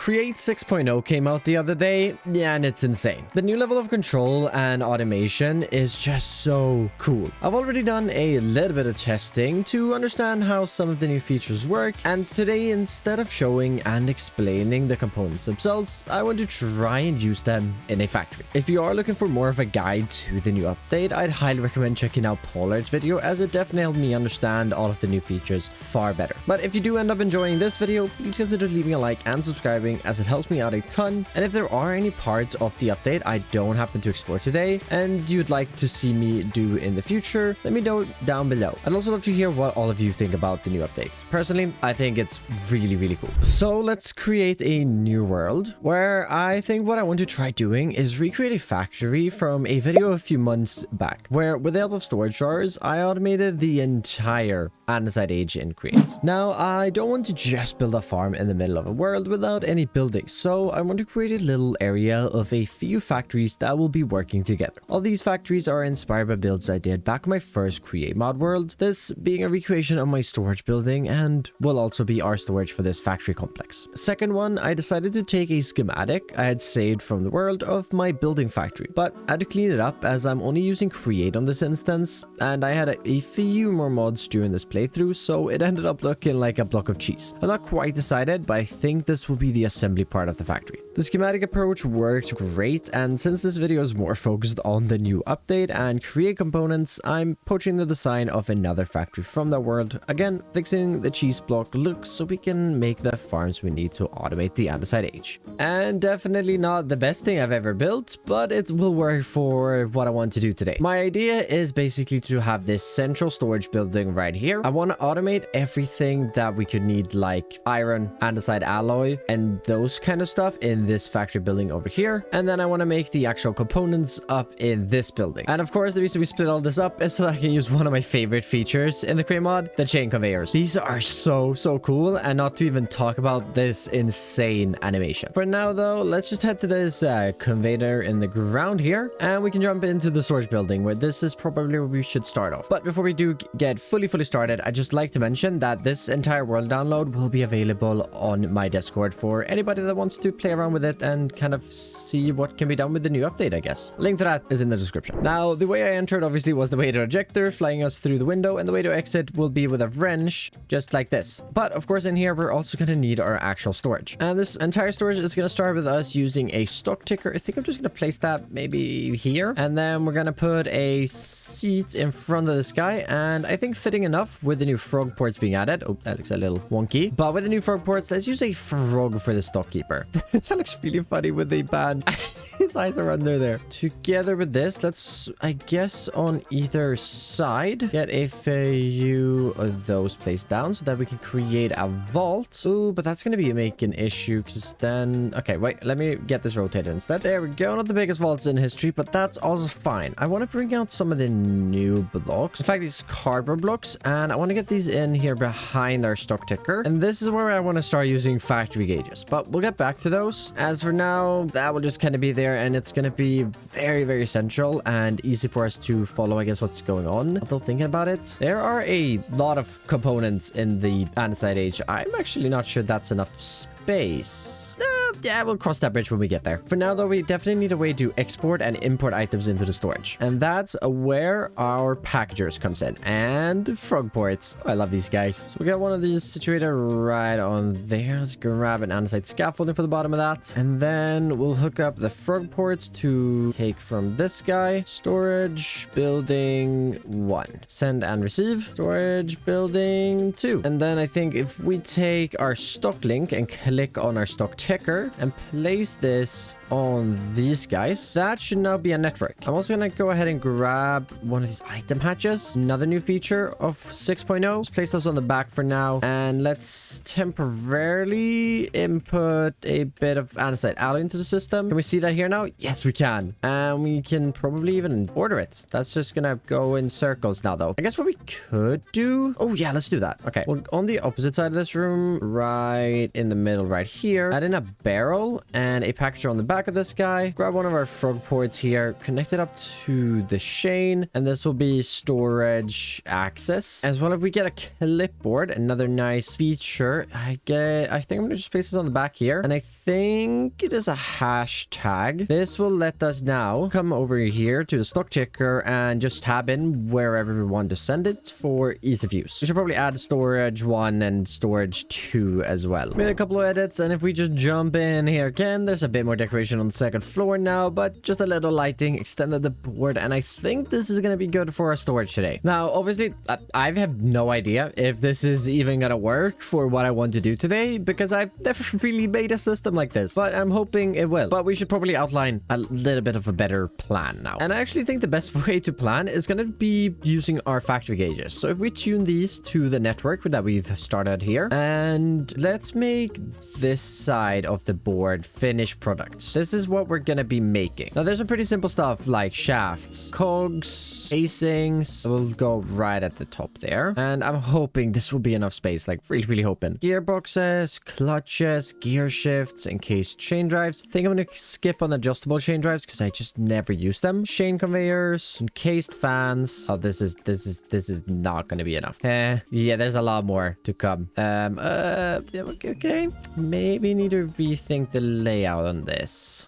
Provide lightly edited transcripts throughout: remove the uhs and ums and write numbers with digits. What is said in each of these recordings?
Create 6.0 came out the other day, yeah, and it's insane. The new level of control and automation is just so cool. I've already done a little bit of testing to understand how some of the new features work, and today, instead of showing and explaining the components themselves, I want to try and use them in a factory. If you are looking for more of a guide to the new update, I'd highly recommend checking out Pollard's video, as it definitely helped me understand all of the new features far better. But if you do end up enjoying this video, please consider leaving a like and subscribing, as it helps me out a ton. And if there are any parts of the update I don't happen to explore today and you'd like to see me do in the future, let me know down below. I'd also love to hear what all of you think about the new updates. Personally, I think it's really cool. So let's create a new world, where I think what I want to try doing is recreate a factory from a video a few months back, where with the help of storage drawers, I automated the entire Andesite age in Create. Now, I don't want to just build a farm in the middle of a world without any buildings, so I want to create a little area of a few factories that will be working together. All these factories are inspired by builds I did back on my first Create mod world, this being a recreation of my storage building and will also be our storage for this factory complex. Second one, I decided to take a schematic I had saved from the world of my building factory, but I had to clean it up as I'm only using Create on this instance, and I had a few more mods during this playthrough, so it ended up looking like a block of cheese. I'm not quite decided, but I think this will be the assembly part of the factory. The schematic approach worked great, and since this video is more focused on the new update and Create components, I'm poaching the design of another factory from that world, again fixing the cheese block look so we can make the farms we need to automate the Andesite age. And definitely not the best thing I've ever built, but it will work for what I want to do today. My idea is basically to have this central storage building right here. I want to automate everything that we could need, like iron, andesite alloy, and those kind of stuff in this factory building over here. And then I want to make the actual components up in this building. And of course, the reason we split all this up is so that I can use one of my favorite features in the Create mod, the chain conveyors. These are so cool, and not to even talk about this insane animation. For now though, let's just head to this conveyor in the ground here, and we can jump into the storage building, where this is probably where we should start off. But before we do get fully started, I'd just like to mention that this entire world download will be available on my Discord for anybody that wants to play around with it and kind of see what can be done with the new update, I guess. Link to that is in the description. Now, the way I entered obviously was the way to ejector, flying us through the window, and the way to exit will be with a wrench, just like this. But of course, in here, we're also going to need our actual storage. And this entire storage is going to start with us using a stock ticker. I think I'm just going to place that maybe here. And then we're going to put a seat in front of this guy. And I think fitting enough with the new frog ports being added. Oh, that looks a little wonky. But with the new frog ports, let's use a frog for the stockkeeper. That looks really funny with the band. His eyes are under there. Together with this, let's, I guess, on either side, get a few of those placed down so that we can create a vault. Ooh, but that's going to be an issue, because then... Okay, wait, let me get this rotated instead. There we go. Not the biggest vaults in history, but that's also fine. I want to bring out some of the new blocks. In fact, these cardboard blocks, and I want to get these in here behind our stock ticker. And this is where I want to start using factory gauges, but we'll get back to those. As for now, that will just kind of be there, and it's going to be very central and easy for us to follow, I guess, what's going on. Although thinking about it, there are a lot of components in the Andesite age. I'm actually not sure that's enough space. Yeah, we'll cross that bridge when we get there. For now, though, we definitely need a way to export and import items into the storage. And that's where our packagers comes in. And frog ports. Oh, I love these guys. So we got one of these situated right on there. Let's grab an andesite scaffolding for the bottom of that. And then we'll hook up the frog ports to take from this guy. Storage building 1. Send and receive. Storage building 2. And then I think if we take our stock link and click on our stock ticker and place this on these guys, that should now be a network. I'm also gonna go ahead and grab one of these item hatches, another new feature of 6.0. Let's place those on the back for now, and let's temporarily input a bit of andesite alloy into the system. Can we see that here now? Yes, we can. And we can probably even order it. That's just gonna go in circles now, though. I guess what we could do... Oh yeah, let's do that. Okay, well, on the opposite side of this room, right in the middle right here, add in a bed barrel and a packager on the back of this guy. Grab one of our frog ports here, connect it up to the chain, and this will be storage access. As well, if we get a clipboard, another nice feature, I think I'm gonna just place this on the back here, and I think it is a hashtag. This will let us now come over here to the stock checker and just tab in wherever we want to send it for ease of use. We should probably add storage 1 and storage 2 as well. Made a couple of edits, and if we just jump in here again, there's a bit more decoration on the second floor now, but just a little lighting, extended the board, and I think this is gonna be good for our storage today. Now, obviously, I have no idea if this is even gonna work for what I want to do today, because I've never really made a system like this, but I'm hoping it will. But we should probably outline a little bit of a better plan now. And I actually think the best way to plan is gonna be using our factory gauges. So if we tune these to the network that we've started here, and let's make this side of the board finished products. This is what we're gonna be making. Now, there's some pretty simple stuff like shafts, cogs, casings. We'll go right at the top there. And I'm hoping this will be enough space, like really hoping. Gearboxes, clutches, gear shifts, encased chain drives. I think I'm gonna skip on adjustable chain drives because I just never use them. Chain conveyors, encased fans. Oh, this is not gonna be enough. Yeah, there's a lot more to come. Okay. Maybe need to rethink the layout on this.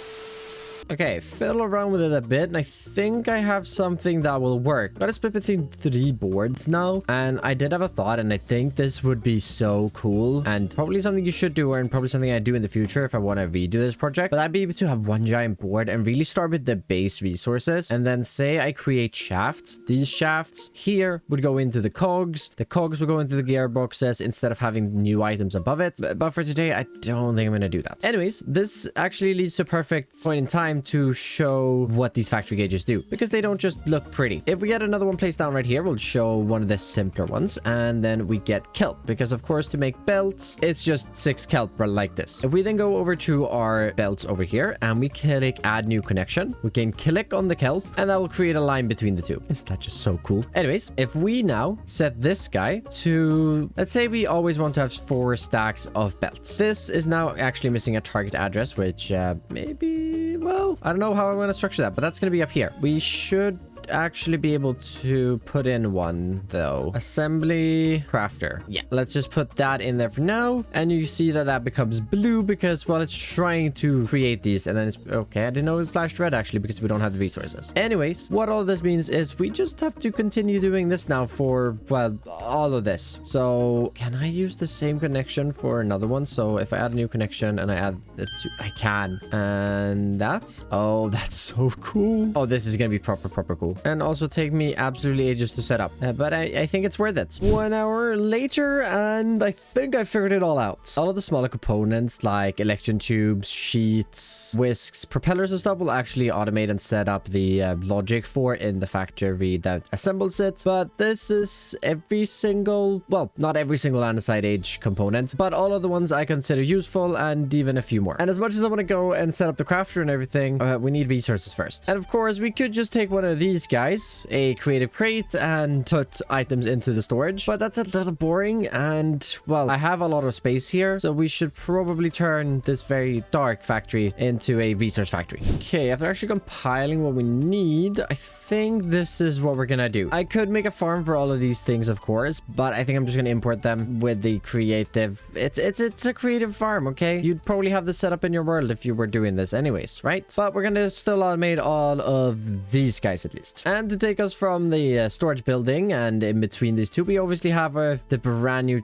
Okay, fiddle around with it a bit, and I think I have something that will work. Gotta split between 3 boards now, and I did have a thought, and I think this would be so cool, and probably something you should do, and probably something I do in the future if I want to redo this project. But I'd be able to have one giant board and really start with the base resources, and then say I create shafts. These shafts here would go into the cogs would go into the gearboxes instead of having new items above it. But for today, I don't think I'm gonna do that. Anyways, this actually leads to a perfect point in time to show what these factory gauges do, because they don't just look pretty. If we get another one placed down right here, we'll show one of the simpler ones, and then we get kelp, because of course to make belts, it's just 6 kelp like this. If we then go over to our belts over here and we click add new connection, we can click on the kelp, and that will create a line between the two. Isn't that just so cool? Anyways, if we now set this guy to, let's say we always want to have 4 stacks of belts. This is now actually missing a target address, which maybe, well, I don't know how I'm going to structure that, but that's going to be up here. We should actually be able to put in one though. Assembly crafter. Yeah, let's just put that in there for now, and you see that becomes blue because, well, it's trying to create these, and then it's okay. I didn't know it flashed red actually because we don't have the resources. Anyways, what all this means is we just have to continue doing this now for, well, all of this. So can I use the same connection for another one? So if I add a new connection and I add the 2, I can. And that's, oh, that's so cool. Oh, this is gonna be proper cool. And also take me absolutely ages to set up, but I think it's worth it. 1 hour later, and I think I figured it all out. All of the smaller components like electron tubes, sheets, whisks, propellers and stuff will actually automate and set up the logic for in the factory that assembles it. But this is every single, well, not every single andesite age component, but all of the ones I consider useful, and even a few more. And as much as I want to go and set up the crafter and everything, we need resources first. And of course, we could just take one of these guys, a creative crate, and put items into the storage, but that's a little boring, and well, I have a lot of space here, so we should probably turn this very dark factory into a resource factory. Okay, after actually compiling what we need, I think this is what we're gonna do. I could make a farm for all of these things, of course, but I think I'm just gonna import them with the creative. It's a creative farm, okay? You'd probably have this set up in your world if you were doing this anyways, right? But we're gonna still automate all of these guys at least. And to take us from the storage building and in between these two, we obviously have the brand new...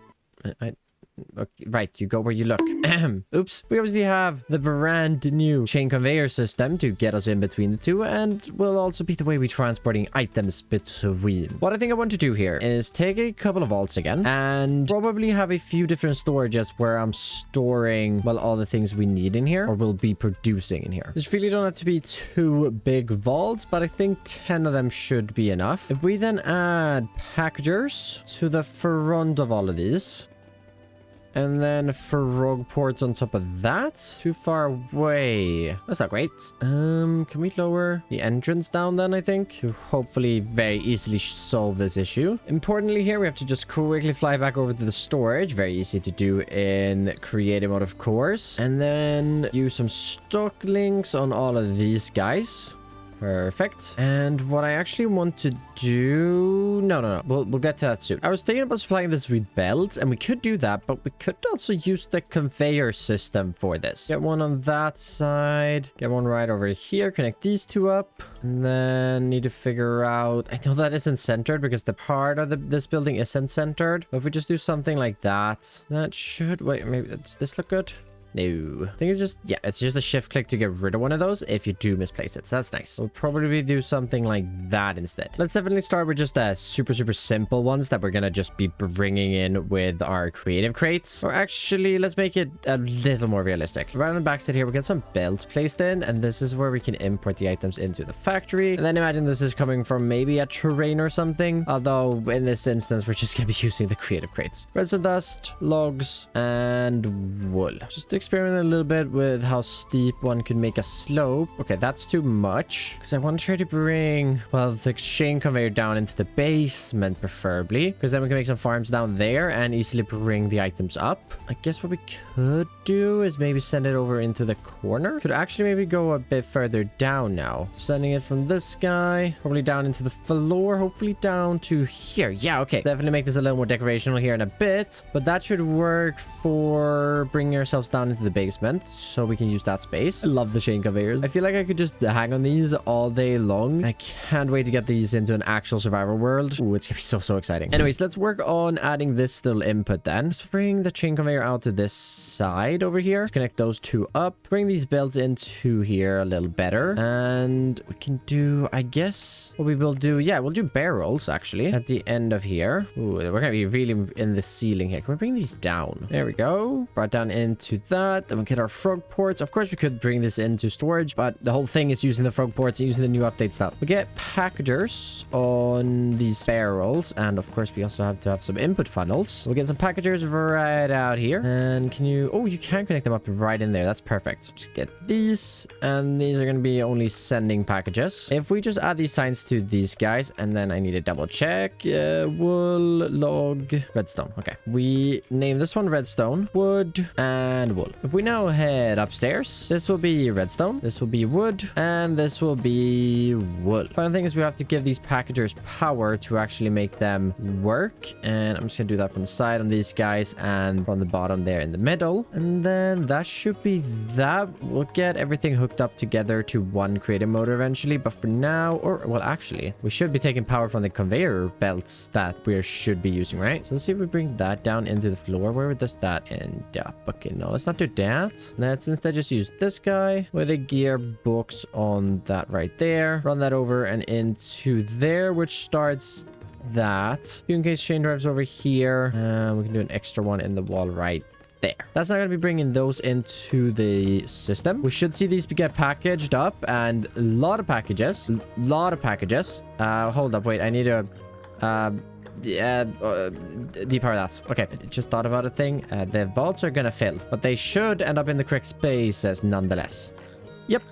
Okay, right, you go where you look. Oops. We obviously have the brand new chain conveyor system to get us in between the two, and will also be the way we're transporting items between. What I think I want to do here is take a couple of vaults again and probably have a few different storages where I'm storing, well, all the things we need in here or will be producing in here. This really don't have to be 2 big vaults, but I think 10 of them should be enough. If we then add packagers to the front of all of these, And then frog ports on top of that. Too far away. That's not great. Can we lower the entrance down then, I think? To hopefully very easily solve this issue. Importantly here, we have to just quickly fly back over to the storage. Very easy to do in creative mode, of course. And then use some stock links on all of these guys. Perfect. And what I actually want to do... No. We'll get to that soon. I was thinking about supplying this with belts, and we could do that, but we could also use the conveyor system for this. Get one on that side. Get one right over here. Connect these two up. And then need to figure out... I know that isn't centered because the part of this building isn't centered. But if we just do something like that, that should... Wait, maybe... Does this look good? No. I think it's just, yeah, it's just a shift click to get rid of one of those if you do misplace it. So that's nice. We'll probably do something like that instead. Let's definitely start with just the super simple ones that we're going to just be bringing in with our creative crates. Or actually, let's make it a little more realistic. Right on the backside here, we get some belts placed in, and this is where we can import the items into the factory. And then imagine this is coming from maybe a terrain or something. Although in this instance, we're just going to be using the creative crates. Redstone dust, logs, and wool. Just experiment a little bit with how steep one could make a slope. Okay, that's too much because I want to try to bring, well, the chain conveyor down into the basement preferably, because then we can make some farms down there and easily bring the items up. I guess what we could do is maybe send it over into the corner. Could actually maybe go a bit further down now. Sending it from this guy, probably down into the floor, hopefully down to here. Yeah, okay. Definitely make this a little more decorational here in a bit, but that should work for bringing ourselves down into the basement so we can use that space. I love the chain conveyors. I feel like I could just hang on these all day long. I can't wait to get these into an actual survival world. Ooh, it's gonna be so exciting. Anyways, let's work on adding this little input then. Let's bring the chain conveyor out to this side over here. Let's connect those two up. Bring these belts into here a little better. And we can do, I guess, what we will do, yeah, we'll do barrels actually at the end of here. Ooh, we're gonna be really in the ceiling here. Can we bring these down? There we go. Brought down into that. Then we get our frog ports. Of course, we could bring this into storage, but the whole thing is using the frog ports and using the new update stuff. We get packagers on these barrels, and of course, we also have to have some input funnels. We'll get some packagers right out here. And can you... Oh, you can connect them up right in there. That's perfect. Just get these, and these are going to be only sending packages. If we just add these signs to these guys, and then I need to double check. Wool, log, redstone. Okay. We name this one redstone, wood, and wool. If we now head upstairs, this will be redstone, this will be wood, and this will be wool. Final thing is we have to give these packagers power to actually make them work. And I'm just gonna do that from the side on these guys and from the bottom there in the middle. And then that should be that. We'll get everything hooked up together to one creative motor eventually. But for now, or well, actually, we should be taking power from the conveyor belts that we should be using, right? So let's see if we bring that down into the floor. Where does that end up? Okay, no, let's not do that. Let's instead just use this guy with a gearbox on that right there. Run that over and into there, which starts that. In case chain drives over here, we can do an extra one in the wall right there. That's not going to be bringing those into the system. We should see these get packaged up, and a lot of packages. Hold up, wait, I need to depower that. Okay, I just thought about a thing. The vaults are gonna fill, but they should end up in the correct spaces nonetheless. Yep.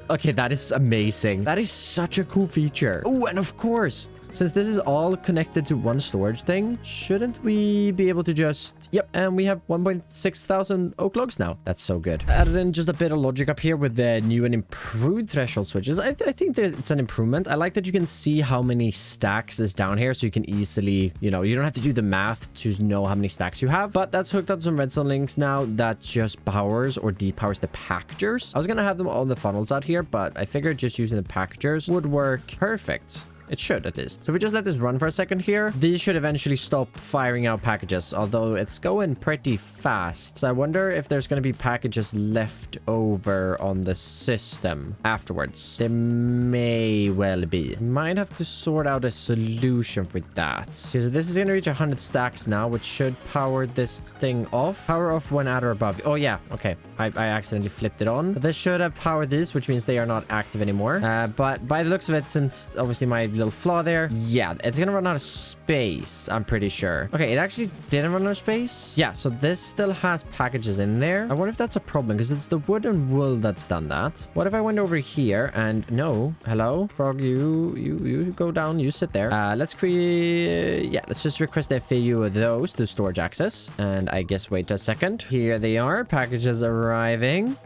Okay, that is amazing. That is such a cool feature. Oh, and of course, since this is all connected to one storage thing, shouldn't we be able to just... Yep, and we have 1.6 thousand oak logs now. That's so good. Added in just a bit of logic up here with the new and improved threshold switches. I think that it's an improvement. I like that you can see how many stacks is down here, so you can easily, you know, you don't have to do the math to know how many stacks you have. But that's hooked up to some redstone links now that just powers or depowers the packagers. I was going to have them on the funnels out here, but I figured just using the packagers would work perfect. It should, at least. So if we just let this run for a second here, these should eventually stop firing out packages, although it's going pretty fast. So I wonder if there's going to be packages left over on the system afterwards. There may well be. Might have to sort out a solution for that. Okay, so this is going to reach 100 stacks now, which should power this thing off. Power off when at or above. Oh, yeah. Okay. I accidentally flipped it on. But this should have powered these, which means they are not active anymore. But by the looks of it, since obviously my little flaw there. Yeah, it's gonna run out of space, I'm pretty sure. Okay, it actually didn't run out of space. Yeah, so this still has packages in there. I wonder if that's a problem because it's the wood and wool that's done that. What if I went over here and no, hello, frog, you go down, you sit there. Let's create, yeah, let's just request a few of those to storage access. And I guess wait a second. Here they are, packages arriving.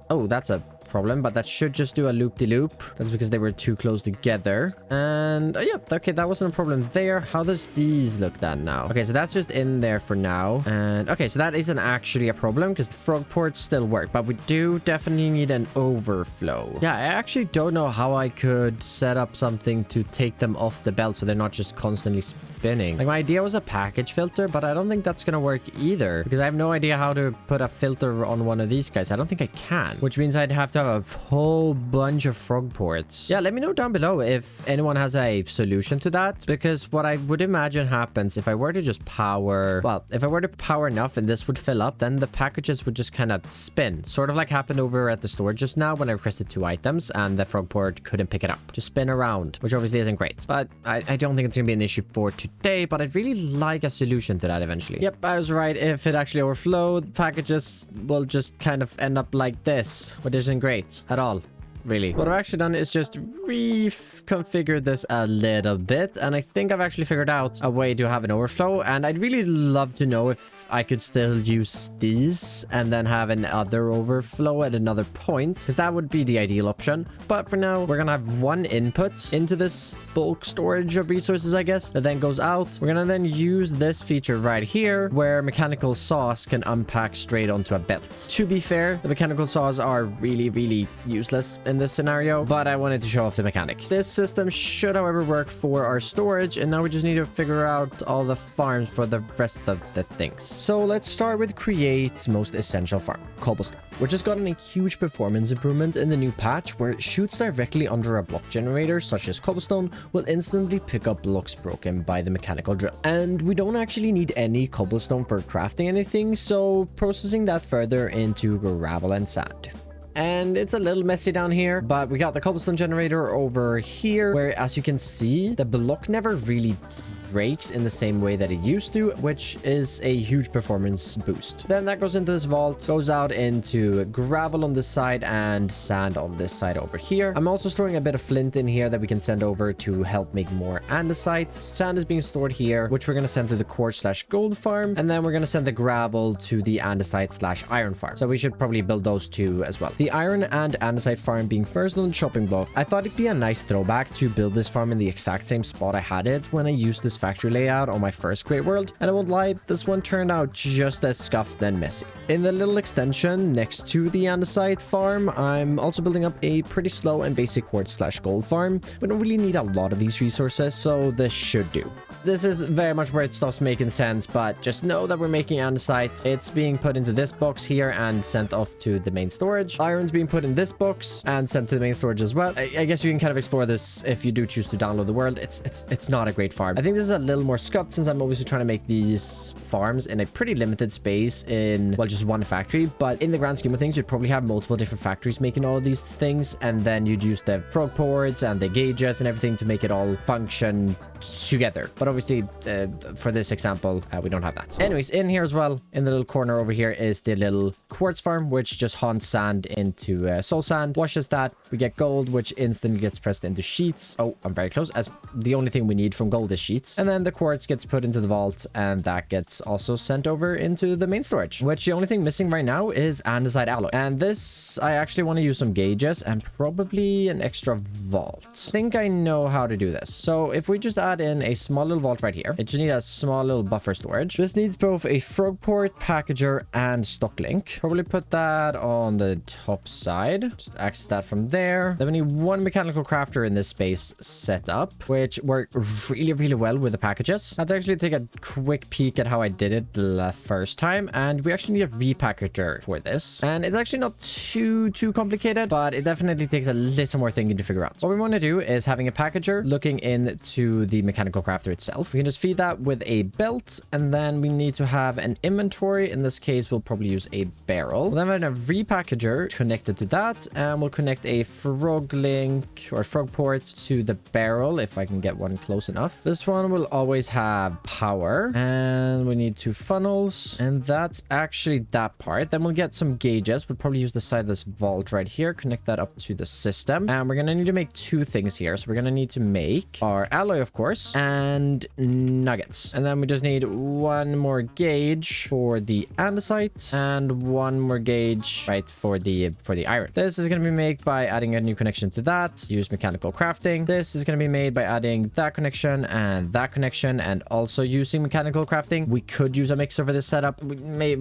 Oh, that's a problem, but that should just do a loop-de-loop. That's because they were too close together. And yeah, okay, that wasn't a problem there. How does these look then now? Okay, so that's just in there for now. And okay, so that isn't actually a problem because the frog ports still work, but we do definitely need an overflow. Yeah, I actually don't know how I could set up something to take them off the belt so they're not just constantly spinning. Like, my idea was a package filter, but I don't think that's gonna work either because I have no idea how to put a filter on one of these guys. I don't think I can, which means I'd have to have a whole bunch of frog ports. Yeah, let me know down below if anyone has a solution to that, because what I would imagine happens if I were to just power, well, if I were to power enough and this would fill up, then the packages would just kind of spin, sort of like happened over at the store just now when I requested 2 items and the frog port couldn't pick it up. Just spin around, which obviously isn't great, but I don't think it's gonna be an issue for today, but I'd really like a solution to that eventually. Yep, I was right. If it actually overflowed, packages will just kind of end up like this, which isn't great at all, really. What I've actually done is just reconfigure this a little bit, and I think I've actually figured out a way to have an overflow, and I'd really love to know if I could still use these and then have another overflow at another point, because that would be the ideal option. But for now, we're gonna have one input into this bulk storage of resources, I guess, that then goes out. We're gonna then use this feature right here where mechanical saws can unpack straight onto a belt. To be fair, the mechanical saws are really useless in this scenario, but I wanted to show off the mechanic. This system should, however, work for our storage, and now we just need to figure out all the farms for the rest of the things. So let's start with create most essential farm, cobblestone, which has gotten a huge performance improvement in the new patch where it shoots directly under a block generator such as cobblestone will instantly pick up blocks broken by the mechanical drill. And we don't actually need any cobblestone for crafting anything, so processing that further into gravel and sand. And it's a little messy down here, but we got the cobblestone generator over here where, as you can see, the block never really breaks in the same way that it used to, which is a huge performance boost. Then that goes into this vault, goes out into gravel on this side and sand on this side over here. I'm also storing a bit of flint in here that we can send over to help make more andesite. Sand is being stored here, which we're going to send to the quartz/gold farm, and then we're going to send the gravel to the andesite/iron farm. So we should probably build those two as well. The iron and andesite farm being first on the chopping block, I thought it'd be a nice throwback to build this farm in the exact same spot I had it when I used this factory layout on my first Great World, and I won't lie, this one turned out just as scuffed and messy. In the little extension next to the andesite farm, I'm also building up a pretty slow and basic quartz/gold farm. We don't really need a lot of these resources, so this should do. This is very much where it stops making sense, but just know that we're making andesite. It's being put into this box here and sent off to the main storage. Iron's being put in this box and sent to the main storage as well. I guess you can kind of explore this if you do choose to download the world. It's not a great farm. I think this is a little more scuffed since I'm obviously trying to make these farms in a pretty limited space in, well, just one factory. But in the grand scheme of things, you'd probably have multiple different factories making all of these things, and then you'd use the frog ports and the gauges and everything to make it all function together. But obviously, for this example, we don't have that. Anyways, in here as well, in the little corner over here is the little quartz farm, which just haunts sand into soul sand, washes that, we get gold, which instantly gets pressed into sheets. Oh, I'm very close, as the only thing we need from gold is sheets. And then the quartz gets put into the vault, and that gets also sent over into the main storage, which the only thing missing right now is andesite alloy. And this, I actually want to use some gauges and probably an extra vault. I think I know how to do this. So if we just add in a small little vault right here, it just needs a small little buffer storage. This needs both a frog port, packager, and stock link. Probably put that on the top side. Just access that from there. Then we need one mechanical crafter in this space set up, which worked really well with with the packages. I had to actually take a quick peek at how I did it the first time, and we actually need a repackager for this. And it's actually not too complicated, but it definitely takes a little more thinking to figure out. What we want to do is having a packager looking into the mechanical crafter itself. We can just feed that with a belt, and then we need to have an inventory. In this case, we'll probably use a barrel. We'll then have a repackager connected to that, and we'll connect a frog link or frog port to the barrel if I can get one close enough. This one will always have power, and we need 2 funnels, and that's actually that part. Then we'll get some gauges. We'll probably use the side of this vault right here, connect that up to the system, and we're gonna need to make 2 things here. So we're gonna need to make our alloy, of course, and nuggets, and then we just need 1 more gauge for the andesite and 1 more gauge right for the iron. This is going to be made by adding a new connection to that. Use mechanical crafting. This is going to be made by adding that connection and also using mechanical crafting. We could use a mixer for this setup.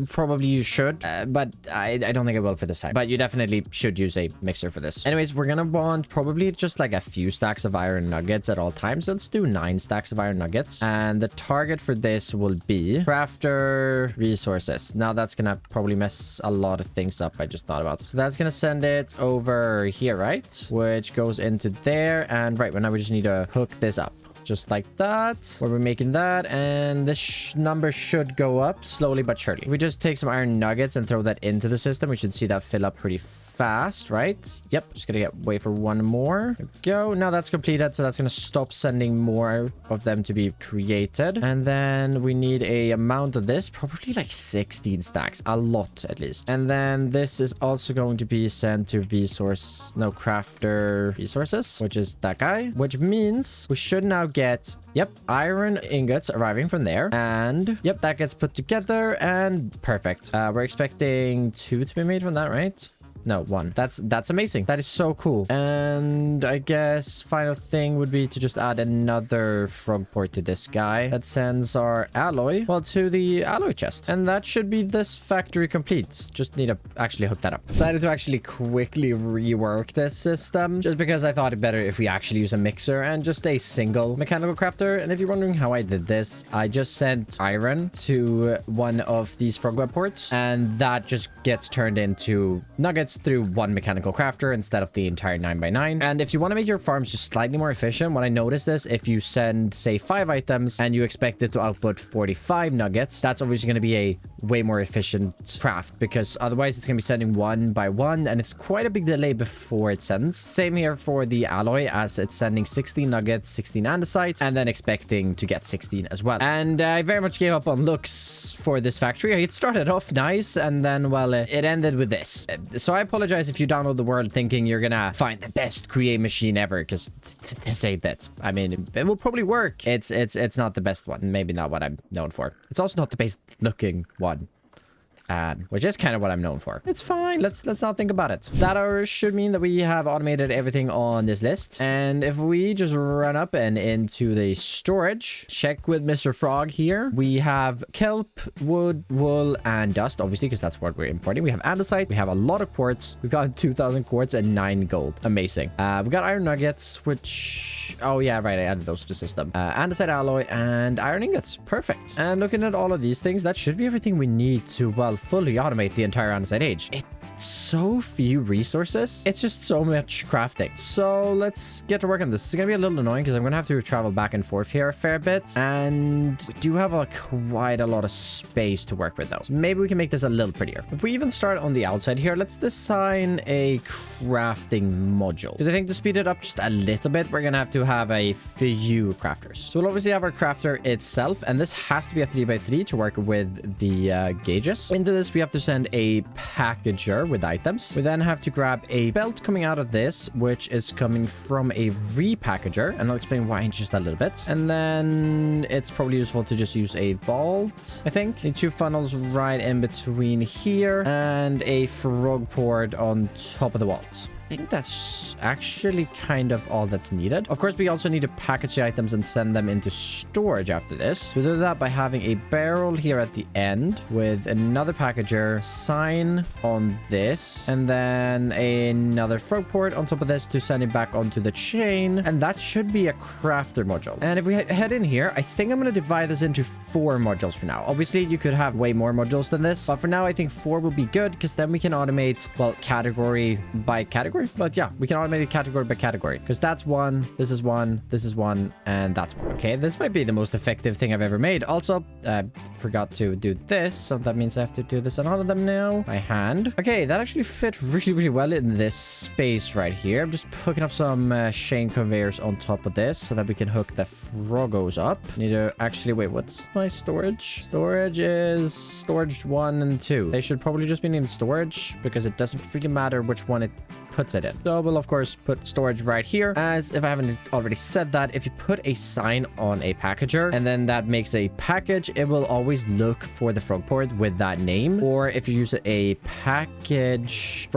Probably you should, but I don't think I will for this time. But you definitely should use a mixer for this. Anyways, we're gonna want probably just like a few stacks of iron nuggets at all times. So let's do 9 stacks of iron nuggets, and the target for this will be crafter resources. Now that's gonna probably mess a lot of things up I just thought about. So that's gonna send it over here, right? Which goes into there, and right, well, now we just need to hook this up. Just like that, where we're making that, and this number should go up slowly but surely. We just take some iron nuggets and throw that into the system. We should see that fill up pretty fast, right? Yep, just gonna wait for 1 more. There we go. Now that's completed, so that's gonna stop sending more of them to be created. And then we need a amount of this, probably like 16 stacks, a lot at least. And then this is also going to be sent to crafter resources, which is that guy, which means we should now get iron ingots arriving from there, and that gets put together, and perfect. We're expecting 2 to be made from that, right? No, 1. That's amazing. That is so cool. And I guess final thing would be to just add another frog port to this guy that sends our alloy, well, to the alloy chest. And that should be this factory complete. Just need to actually hook that up. Decided to actually quickly rework this system just because I thought it better if we actually use a mixer and just a single mechanical crafter. And if you're wondering how I did this, I just sent iron to one of these frog web ports, and that just gets turned into nuggets through 1 mechanical crafter instead of the entire 9x9. And if you want to make your farms just slightly more efficient, what I noticed is if you send, say, 5 items and you expect it to output 45 nuggets, that's obviously going to be a way more efficient craft, because otherwise it's going to be sending 1 by 1, and it's quite a big delay before it sends. Same here for the alloy, as it's sending 16 nuggets, 16 andesite, and then expecting to get 16 as well. And I very much gave up on looks for this factory. It started off nice, and then, well, it ended with this. So I apologize if you download the world thinking you're gonna find the best create machine ever, because this ain't it. I mean, it will probably work. It's not the best one. Maybe not what I'm known for. It's also not the best looking one. Which is kind of what I'm known for. It's fine. Let's not think about it. That should mean that we have automated everything on this list. And if we just run up and into the storage, check with Mr. Frog here. We have kelp, wood, wool, and dust, obviously, because that's what we're importing. We have andesite. We have a lot of quartz. We've got 2,000 quartz and 9 gold. Amazing. We got iron nuggets, which... Oh, yeah, right. I added those to the system. Andesite alloy and iron ingots. Perfect. And looking at all of these things, that should be everything we need to, well, fully automate the entire andesite age. It's so few resources. It's just so much crafting. So let's get to work on this. It's gonna be a little annoying because I'm gonna have to travel back and forth here a fair bit, and we do have quite a lot of space to work with though. So maybe we can make this a little prettier. If we even start on the outside here, let's design a crafting module, because I think to speed it up just a little bit, we're gonna have to have a few crafters. So we'll obviously have our crafter itself, and this has to be a 3x3 to work with the gauges. Into this, we have to send a packager with items. We then have to grab a belt coming out of this, which is coming from a repackager, and I'll explain why in just a little bit. And then it's probably useful to just use a vault, I think. Need 2 funnels right in between here, and a frog port on top of the vault. think that's actually kind of all that's needed. Of course, we also need to package the items and send them into storage after this. We do that by having a barrel here at the end with another packager, sign on this, and then another frog port on top of this to send it back onto the chain. And that should be a crafter module. And if we head in here, I think I'm going to divide this into 4 modules for now. Obviously, you could have way more modules than this, but for now, I think 4 will be good because then we can automate, well, category by category. But yeah, we can automate it category by category because that's 1, this is 1, this is 1, and that's 1. Okay, this might be the most effective thing I've ever made. Also, forgot to do this, so that means I have to do this on all of them now by hand. Okay, that actually fit really, really well in this space right here. I'm just hooking up some chain conveyors on top of this so that we can hook the froggos up. Need to actually, wait, what's my storage? Storage is storage 1 and 2. They should probably just be named storage because it doesn't really matter which one it puts it in. So we'll of course put storage right here. As if I haven't already said that, if you put a sign on a packager and then that makes a package, it will always look for the frog port with that name. Or if you use a package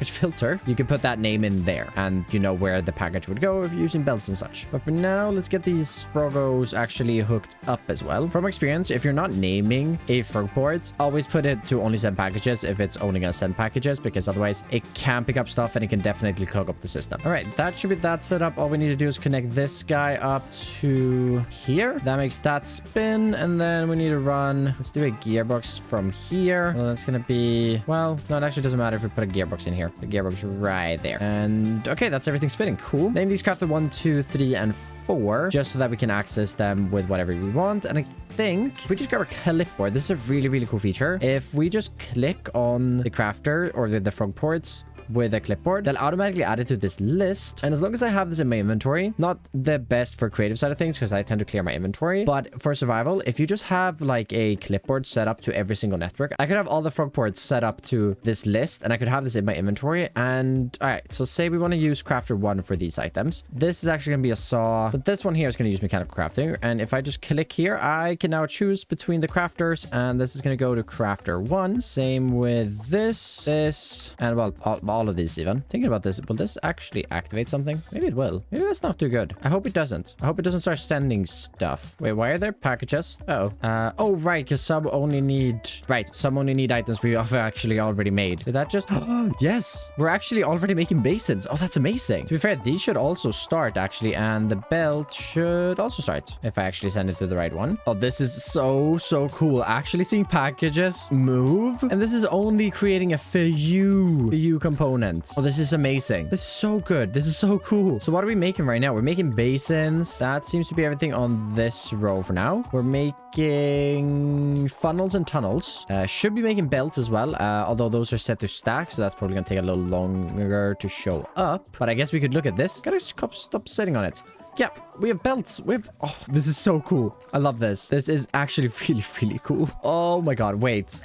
filter, you can put that name in there and you know where the package would go if you're using belts and such. But for now, let's get these froggos actually hooked up as well. From experience, if you're not naming a frog port, always put it to only send packages if it's only gonna send packages, because otherwise it can pick up stuff and it can definitely clog up the system. All right, that should be that set up. All we need to do is connect this guy up to here. That makes that spin, and then we need to run, let's do a gearbox from here. Well, that's gonna be, well, no, it actually doesn't matter if we put a gearbox in here. The gearbox right there. And okay, that's everything spinning. Cool. Name these crafted 1, 2, 3, and 4, just so that we can access them with whatever we want. And I think if we just grab our clipboard, this is a really, really cool feature. If we just click on the crafter or the frog ports with a clipboard, they'll automatically add it to this list. And as long as I have this in my inventory, not the best for creative side of things because I tend to clear my inventory, but for survival, if you just have like a clipboard set up to every single network, I could have all the frog ports set up to this list and I could have this in my inventory. And all right, so say we want to use crafter 1 for these items. This is actually going to be a saw, but this one here is going to use mechanical crafting. And if I just click here, I can now choose between the crafters, and this is going to go to crafter 1. Same with this, and well, all of these even. Thinking about this, will this actually activate something? Maybe it will. Maybe that's not too good. I hope it doesn't. I hope it doesn't start sending stuff. Wait, why are there packages? Oh, right, because some only need items we have actually already made. Did that just... Yes, we're actually already making basins. Oh, that's amazing. To be fair, these should also start actually, and the belt should also start if I actually send it to the right one. Oh, this is so cool. Actually seeing packages move, and this is only creating a few components. Oh, this is amazing. This is so good. This is so cool. So what are we making right now? We're making basins. That seems to be everything on this row for now. We're making funnels and tunnels. Should be making belts as well, although those are set to stack, so that's probably gonna take a little longer to show up. But I guess we could look at this. Gotta stop sitting on it. Yeah, we have belts. Oh, this is so cool. I love this. This is actually really, really cool. Oh my god, wait.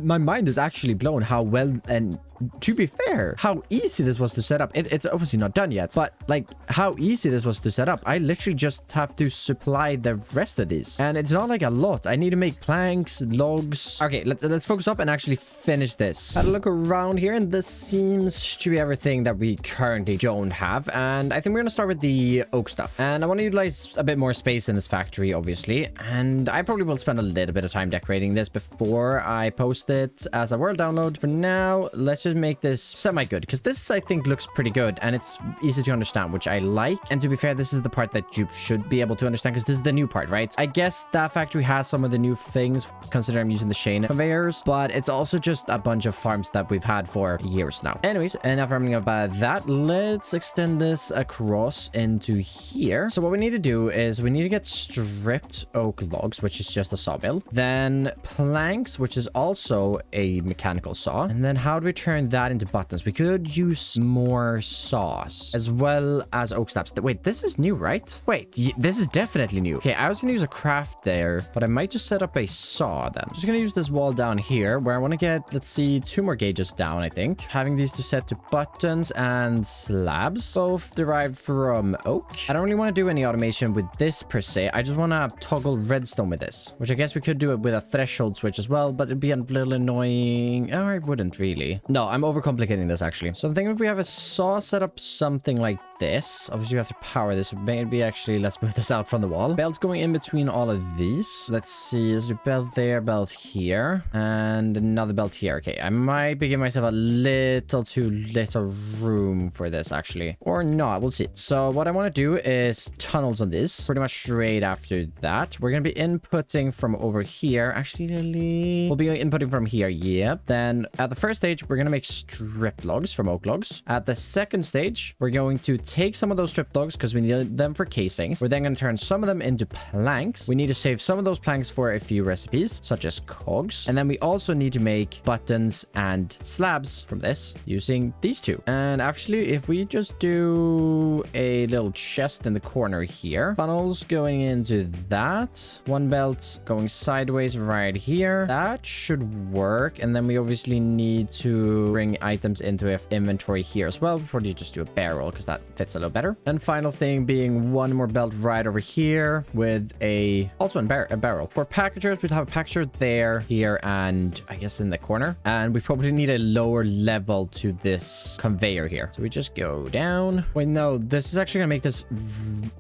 My mind is actually blown how well, and to be fair, how easy this was to set up. It's obviously not done yet, but like how easy this was to set up. I literally just have to supply the rest of these, and it's not like a lot. I need to make planks, logs. Okay, let's focus up and actually finish this. Had a look around here, and this seems to be everything that we currently don't have. And I think we're gonna start with the oak stuff. And I want to utilize a bit more space in this factory, obviously. And I probably will spend a little bit of time decorating this before I post it as a world download. For now, let's just make this semi-good, because this I think looks pretty good and it's easy to understand, which I like. And to be fair, this is the part that you should be able to understand because this is the new part, right? I guess that factory has some of the new things, considering I'm using the chain conveyors, but it's also just a bunch of farms that we've had for years now. Anyways, enough rambling about that. Let's extend this across into here. So what we need to do is we need to get stripped oak logs, which is just a sawmill. Then planks, which is also a mechanical saw. And then how do we turn that into buttons? We could use more saws as well as oak slabs. Wait, this is new, right? Wait, this is definitely new. Okay, I was gonna use a craft there, but I might just set up a saw then. I'm just gonna use this wall down here where I want to get, let's see, 2 more gauges down, I think. Having these to set to buttons and slabs, both derived from oak. I don't really want to do any automation with this per se. I just want to toggle redstone with this, which I guess we could do it with a threshold switch as well, but it'd be a little annoying. Oh, I wouldn't really. No, No, I'm overcomplicating this actually. So I'm thinking if we have a saw set up something like this, obviously we have to power this. Maybe actually let's move this out from the wall. Belts going in between all of these. Let's see, there's a belt there, belt here, and another belt here. Okay, I might be giving myself a little too little room for this actually, or not, we'll see. So what I want to do is tunnels on this pretty much straight after that. We're gonna be inputting from over here. Actually, we'll be inputting from here. Yep. Then at the first stage, we're gonna make strip logs from oak logs. At the second stage, we're going to take some of those strip logs because we need them for casings. We're then going to turn some of them into planks. We need to save some of those planks for a few recipes, such as cogs. And then we also need to make buttons and slabs from this using these two. And actually, if we just do a little chest in the corner here, funnels going into that, one belt going sideways right here, that should work. And then we obviously need to bring items into inventory here as well before you just do a barrel because that fits a little better. And final thing being one more belt right over here with a barrel. For packagers, we'd have a packager there, here, and I guess in the corner. And we probably need a lower level to this conveyor here. So we just go down. Wait, no, this is actually gonna make this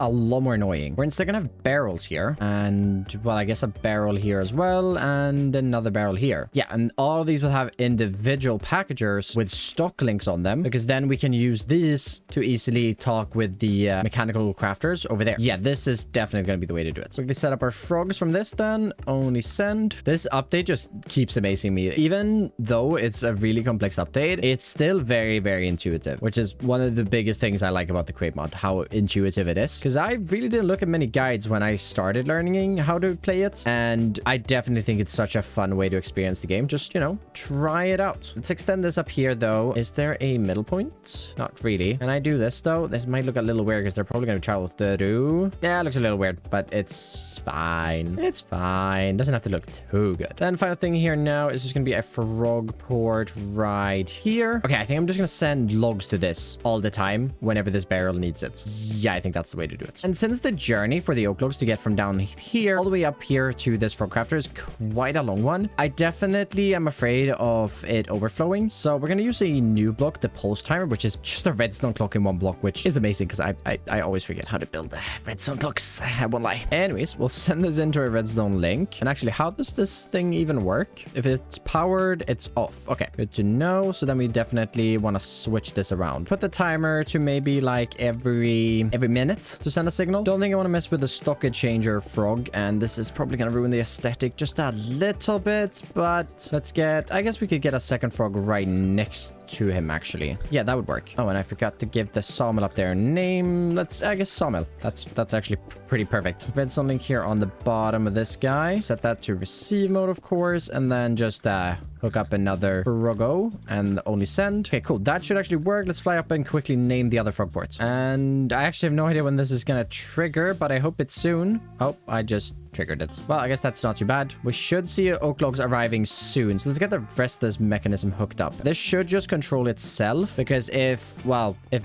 a lot more annoying. We're instead gonna have barrels here, and well, I guess a barrel here as well, and another barrel here. Yeah, and all of these will have individual packagers with stock links on them, because then we can use these to easily talk with the mechanical crafters over there. Yeah, this is definitely going to be the way to do it. So we set up our frogs from this then. Only send. This update just keeps amazing me. Even though it's a really complex update, it's still very, very intuitive, which is one of the biggest things I like about the Crate mod, how intuitive it is. Because I really didn't look at many guides when I started learning how to play it. And I definitely think it's such a fun way to experience the game. Just, you know, try it out. Let's extend this up here though. Is there a middle point? Not really. And I do this though. This might look a little weird because they're probably going to travel through. Yeah, it looks a little weird, but it's fine. It's fine. Doesn't have to look too good. Then final thing here now is just going to be a frog port right here. Okay, I think I'm just going to send logs to this all the time whenever this barrel needs it. Yeah, I think that's the way to do it. And since the journey for the oak logs to get from down here all the way up here to this frog crafter is quite a long one, I definitely am afraid of it overflowing. So we're going to use a new block, the pulse timer, which is just a redstone clock in one block, which is amazing because I always forget how to build redstone clocks. I won't lie. Anyways, we'll send this into a redstone link. And actually, how does this thing even work? If it's powered, it's off. Okay, good to know. So then we definitely want to switch this around. Put the timer to maybe like every minute to send a signal. Don't think I want to mess with the stockage changer frog, and this is probably going to ruin the aesthetic just a little bit, but let's get, I guess we could get a second frog right next to him actually. Yeah, that would work. Oh, and I forgot to give the sawmill up there a name. I guess sawmill. That's actually pretty perfect. Redstone link here on the bottom of this guy. Set that to receive mode, of course, and then just hook up another froggo and only send. Okay, cool. That should actually work. Let's fly up and quickly name the other frog ports. And I actually have no idea when this is gonna trigger, but I hope it's soon. Oh, I just triggered it. Well, I guess that's not too bad. We should see oak logs arriving soon. So let's get the rest of this mechanism hooked up. This should just control itself, because if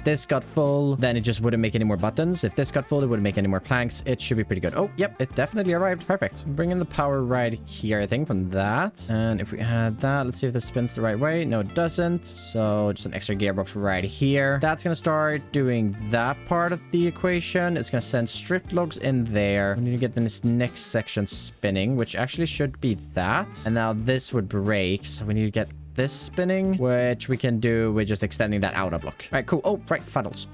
this got full, then it just wouldn't make any more buttons. If this got full, it wouldn't make any more planks. It should be pretty good. Oh, yep, it definitely arrived. Perfect. Bring in the power right here, I think, from that. And if we had that, let's see if this spins the right way. No, it doesn't. So just an extra gearbox right here. That's going to start doing that part of the equation. It's going to send strip logs in there. We need to get this next section spinning, which actually should be that. And now this would break, so we need to get this spinning, which we can do with just extending that outer block. All right, cool. Oh, right, funnels.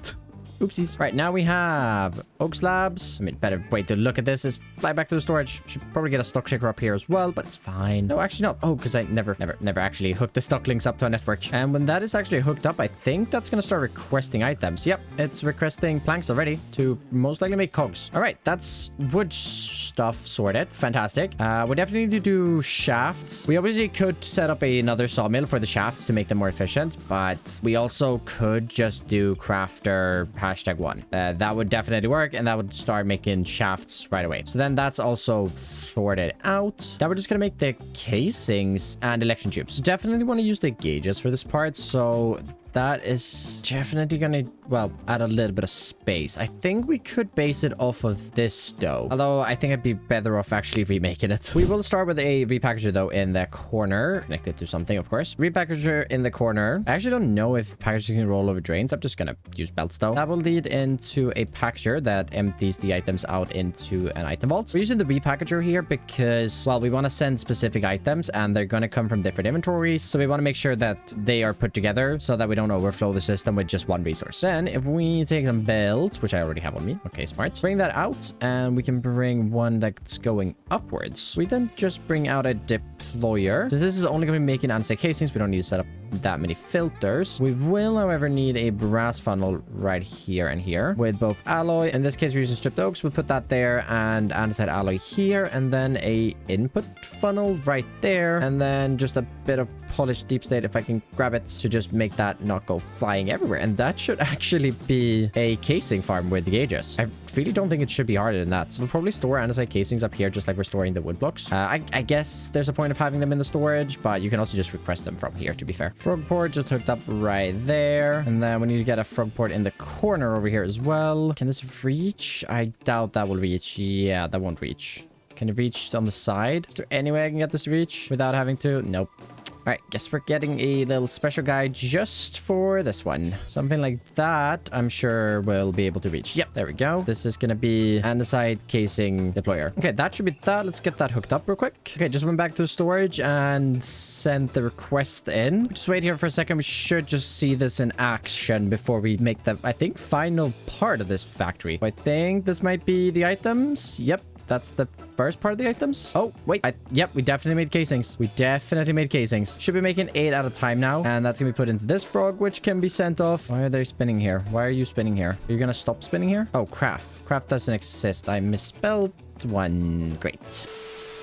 Oopsies. Right, now we have oak slabs. I mean, better way to look at this is fly back to the storage. Should probably get a stock shaker up here as well, but it's fine. No, actually not. Oh, because I never actually hooked the stock links up to a network. And when that is actually hooked up, I think that's going to start requesting items. Yep, it's requesting planks already to most likely make cogs. All right, that's wood stuff sorted. Fantastic. We definitely need to do shafts. We obviously could set up another sawmill for the shafts to make them more efficient, but we also could just do crafter #1. That would definitely work, and that would start making shafts right away. So then that's also sorted out. Now we're just gonna make the casings and election tubes. Definitely want to use the gauges for this part, so that is definitely gonna, well, add a little bit of space. I think we could base it off of this though. Although I think I'd be better off actually remaking it. We will start with a repackager though in the corner. Connect it to something, of course. Repackager in the corner. I actually don't know if packaging can roll over drains. I'm just gonna use belts though. That will lead into a packager that empties the items out into an item vault. We're using the repackager here because, well, we want to send specific items and they're going to come from different inventories. So we want to make sure that they are put together so that we don't overflow the system with just one resource. Then if we take some belts, which I already have on me. Okay, smart. Bring that out and we can bring one that's going upwards. We then just bring out a deployer. Since this is only going to be making andesite casings, we don't need to set up that many filters. We will, however, need a brass funnel right here and here with both alloy. In this case, we're using stripped oaks. We'll put that there and andesite alloy here, and then a input funnel right there, and then just a bit of polished deep slate if I can grab it to just make that not go flying everywhere. And that should actually be a casing farm with the gauges. I really don't think it should be harder than that. We'll probably store andesite casings up here just like we're storing the wood blocks. I guess there's a point of having them in the storage, but you can also just request them from here, to be fair. Frog port just hooked up right there, and then we need to get a frog port in the corner over here as well. Can this reach? I doubt that will reach. Yeah, that won't reach. Can it reach on the side? Is there any way I can get this to reach without having to? Nope. All right, guess we're getting a little special guide just for this one. Something like that, I'm sure we'll be able to reach. Yep, there we go. This is going to be andesite casing deployer. Okay, that should be that. Let's get that hooked up real quick. Okay, just went back to storage and sent the request in. Just wait here for a second. We should just see this in action before we make the, I think, final part of this factory. I think this might be the items. Yep. That's the first part of the items. Oh, wait. Yep, we definitely made casings. We definitely made casings. Should be making 8 at a time now. And that's going to be put into this frog, which can be sent off. Why are they spinning here? Why are you spinning here? Are you going to stop spinning here? Oh, craft. Craft doesn't exist. I misspelled one. Great.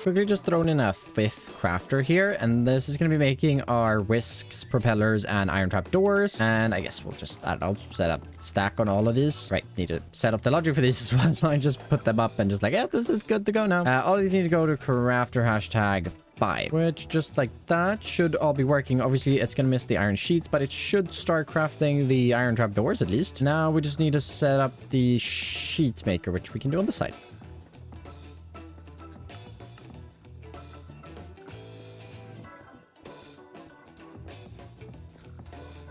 Quickly just thrown in a 5th crafter here, and this is going to be making our whisks, propellers, and iron trap doors. And I guess we'll just, I don't know, set up stack on all of these. Right, need to set up the logic for these as well. I just put them up and just like, yeah, this is good to go now. All of these need to go to crafter hashtag 5, which just like that should all be working. Obviously, it's going to miss the iron sheets, but it should start crafting the iron trap doors at least. Now we just need to set up the sheet maker, which we can do on the side.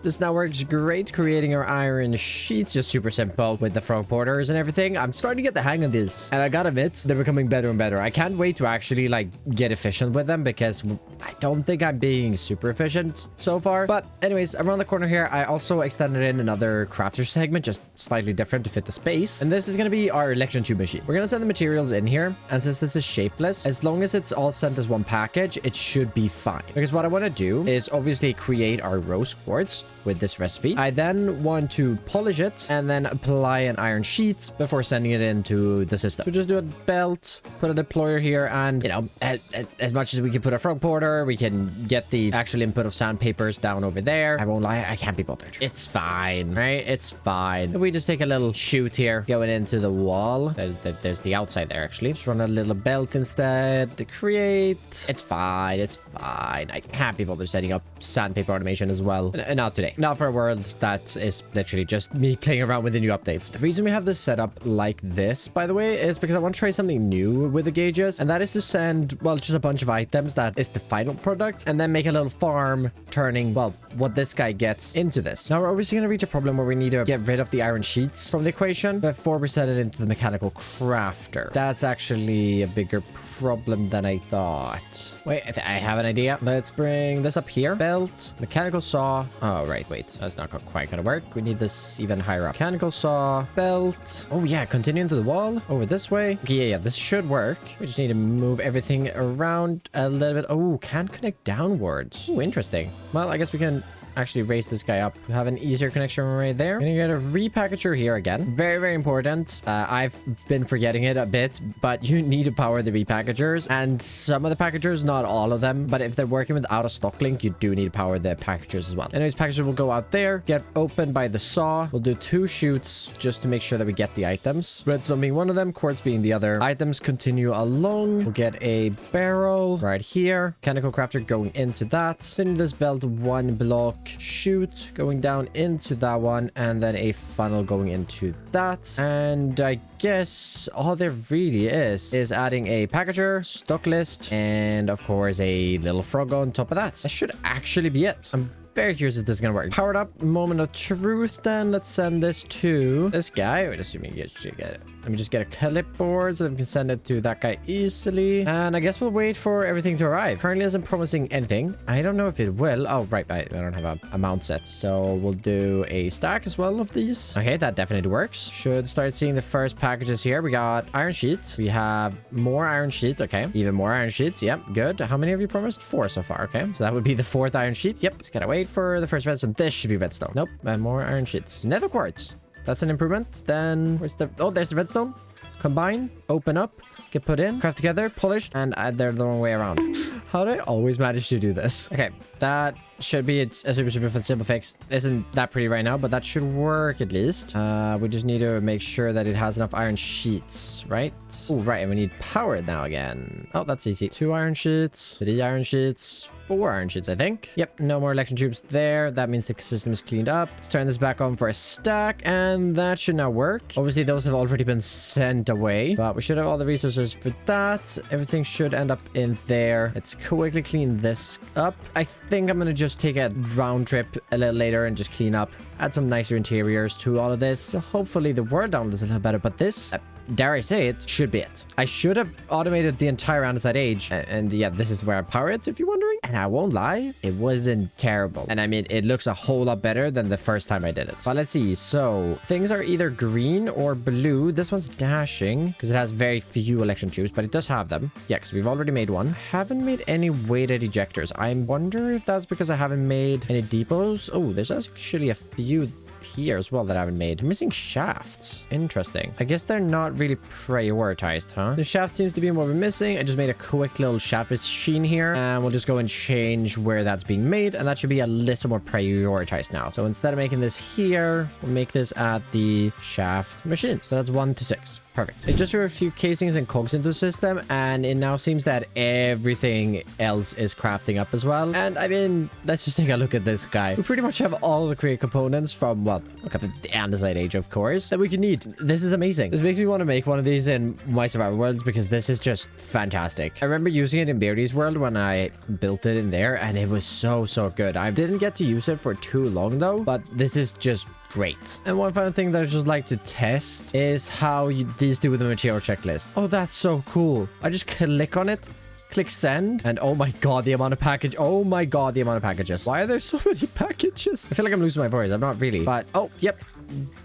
This now works great, creating our iron sheets, just super simple with the frog porters and everything. I'm starting to get the hang of this, and I gotta admit, they're becoming better and better. I can't wait to actually like get efficient with them because I don't think I'm being super efficient so far. But anyways, around the corner here, I also extended in another crafter segment, just slightly different to fit the space. And this is gonna be our electron tube machine. We're gonna send the materials in here, and since this is shapeless, as long as it's all sent as one package, it should be fine. Because what I want to do is obviously create our rose quartz with this recipe. I then want to polish it and then apply an iron sheet before sending it into the system. So just do a belt, put a deployer here, and you know, as much as we can put a frog porter, we can get the actual input of sandpapers down over there. I won't lie, I can't be bothered. It's fine, right? It's fine. If we just take a little chute here going into the wall, there's the outside there actually. Just run a little belt instead to create. It's fine. It's fine. I can't be bothered setting up sandpaper automation as well. Not today. Not for a world that is literally just me playing around with the new updates. The reason we have this set up like this, by the way, is because I want to try something new with the gauges, and that is to send, well, just a bunch of items that is the final product, and then make a little farm turning, well, what this guy gets into this. Now, we're obviously going to reach a problem where we need to get rid of the iron sheets from the equation before we set it into the mechanical crafter. That's actually a bigger problem than I thought. Wait, I have an idea. Let's bring this up here. Belt, mechanical saw. Oh, right. Wait, that's not quite gonna work. We need this even higher up. Mechanical saw, belt. Oh yeah, continue into the wall over this way. Okay, yeah, this should work. We just need to move everything around a little bit. Oh, can't connect downwards. Oh, interesting. Well, I guess we can actually raise this guy up, have an easier connection right there. Gonna get a repackager here again. Very, very important. I've been forgetting it a bit, but you need to power the repackagers, and some of the packagers, not all of them, but if they're working with out of stock link, you do need to power the packagers as well. Anyways, packager will go out there, get opened by the saw. We'll do 2 chutes just to make sure that we get the items. Redstone being one of them, quartz being the other. Items continue along. We'll get a barrel right here. Mechanical crafter going into that. Spin this belt 1 block chute going down into that one, and then a funnel going into that. And I guess all there really is adding a packager, stock list, and of course a little frog on top of that. That should actually be it. I'm very curious if this is gonna work. Powered up, moment of truth. Then let's send this to this guy. Wait, assuming you should get it. Let me just get a clipboard so that we can send it to that guy easily. And I guess we'll wait for everything to arrive. Currently isn't promising anything. I don't know if it will. Oh, right. I don't have a mount set. So we'll do a stack as well of these. Okay, that definitely works. Should start seeing the first packages here. We got iron sheet. We have more iron sheet. Okay. Even more iron sheets. Yep. Good. How many have you promised? 4 so far. Okay. So that would be the 4th iron sheet. Yep. Just gotta wait for the first redstone. This should be redstone. Nope. And more iron sheets. Nether quartz. That's an improvement. Then where's the... Oh, there's the redstone. Combine, open up, get put in, craft together, polished, and they're the wrong way around. How do I always manage to do this? Okay, that should be a super simple fix. Isn't that pretty right now, but that should work at least. We just need to make sure that it has enough iron sheets, right? Oh, right, and we need power now again. Oh, that's easy. 2 iron sheets, 3 iron sheets, 4 iron sheets, I think. Yep, no more electron tubes there. That means the system is cleaned up. Let's turn this back on for a stack, and that should now work. Obviously, those have already been sent away, but we should have all the resources for that. Everything should end up in there. Let's quickly clean this up. I think I'm gonna just take a round trip a little later and just clean up, add some nicer interiors to all of this. So hopefully the world download is a little better, but this... dare I say it, should be it. I should have automated the entire Andesite age. And yeah, this is where I power it, if you're wondering. And I won't lie, it wasn't terrible. And I mean, it looks a whole lot better than the first time I did it. But let's see. So things are either green or blue. This one's dashing because it has very few electron tubes, but it does have them. Yeah, because we've already made one. Haven't made any weighted ejectors. I wonder if that's because I haven't made any depots. Oh, there's actually a few here as well that I haven't made. I'm missing shafts. Interesting. I guess they're not really prioritized, huh? The shaft seems to be what we're missing. I just made a quick little shaft machine here, and we'll just go and change where that's being made, and that should be a little more prioritized now. So instead of making this here, we'll make this at the shaft machine. So that's 1 to 6. Perfect. It just threw a few casings and cogs into the system, and it now seems that everything else is crafting up as well. And I mean, let's just take a look at this guy. We pretty much have all the create components from, well, okay, the Andesite age, of course, that we could need. This is amazing. This makes me want to make one of these in my survival worlds because this is just fantastic. I remember using it in Beardy's world when I built it in there, and it was so good. I didn't get to use it for too long though, but this is just great. And one final thing that I just like to test is how these do with the material checklist. Oh, that's so cool. I just click on it, click send, and oh my god, the amount of package. Oh my god, the amount of packages. Why are there so many packages? I feel like I'm losing my voice. I'm not really, but oh, yep.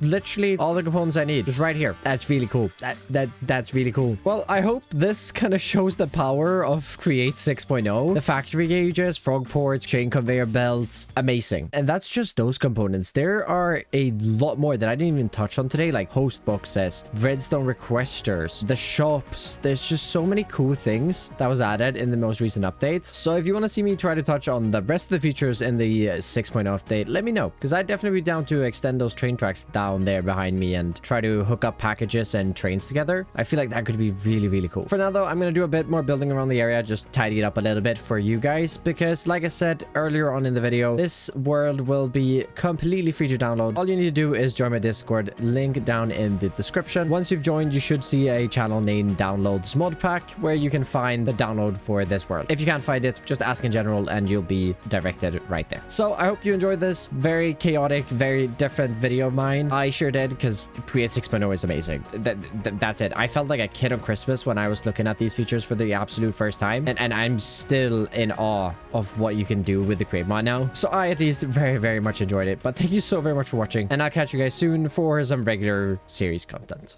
Literally all the components I need just right here. That's really cool. That's really cool. Well, I hope this kind of shows the power of Create 6.0. The factory gauges, frog ports, chain conveyor belts, amazing. And that's just those components. There are a lot more that I didn't even touch on today, like host boxes, redstone requesters, the shops. There's just so many cool things that was added in the most recent update. So if you want to see me try to touch on the rest of the features in the 6.0 update, let me know, because I'd definitely be down to extend those train tracks down there behind me and try to hook up packages and trains together. I feel like that could be really cool. For now though, I'm going to do a bit more building around the area, just tidy it up a little bit for you guys, because like I said earlier on in the video, this world will be completely free to download. All you need to do is join my Discord, link down in the description. Once you've joined, you should see a channel named Downloads Mod Pack where you can find the download for this world. If you can't find it, just ask in general and you'll be directed right there. So I hope you enjoyed this very chaotic, very different video of mine. I sure did, because Create 6.0 is amazing. That's it. I felt like a kid on Christmas when I was looking at these features for the absolute first time, and I'm still in awe of what you can do with the Create mod now. So I at least very much enjoyed it. But thank you so very much for watching, and I'll catch you guys soon for some regular series content.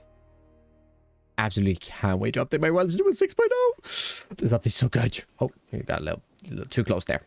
Absolutely can't wait to update my worlds to 6.0. This update's so good. Oh, you got a little too close there.